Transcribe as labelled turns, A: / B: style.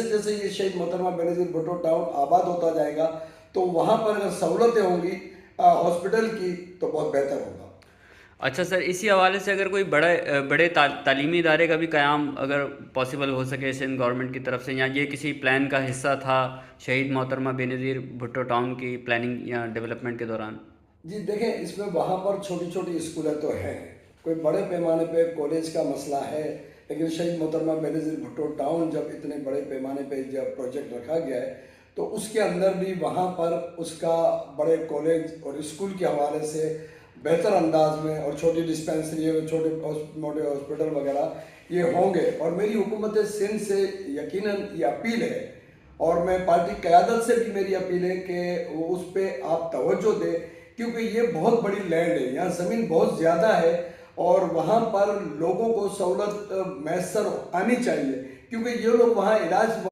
A: جیسے جیسے یہ شہید محترمہ بینظیر بھٹو ٹاؤن آباد ہوتا جائے گا تو وہاں پر اگر سہولتیں ہوں گی ہاسپٹل کی تو بہت بہتر ہوگا۔
B: اچھا سر، اسی حوالے سے اگر کوئی بڑے تعلیمی ادارے کا بھی قیام اگر پاسبل ہو سکے سندھ گورنمنٹ کی طرف سے، یا یہ کسی پلان کا حصہ تھا شہید محترمہ بینظیر بھٹو ٹاؤن کی پلاننگ یا ڈیولپمنٹ کے دوران؟
A: جی دیکھیں، اس میں وہاں پر چھوٹی چھوٹی اسکولیں تو ہیں، کوئی بڑے پیمانے پہ کالج کا مسئلہ ہے، لیکن شہید محترمہ بینظیر بھٹو ٹاؤن جب اتنے بڑے پیمانے پہ جب پروجیکٹ رکھا گیا ہے تو اس کے اندر بھی وہاں پر اس کا بڑے کالج اور اسکول کے حوالے سے بہتر انداز میں اور چھوٹی ڈسپینسری اور چھوٹے موٹے ہاسپٹل وغیرہ یہ ہوں گے، اور میری حکومت سندھ سے یقیناً یہ اپیل ہے اور میں پارٹی قیادت سے بھی میری اپیل ہے کہ وہ اس پہ آپ توجہ دیں، کیونکہ یہ بہت بڑی لینڈ ہے، یہاں زمین بہت زیادہ ہے اور وہاں پر لوگوں کو سہولت میسر آنی چاہیے، کیونکہ یہ لوگ وہاں علاج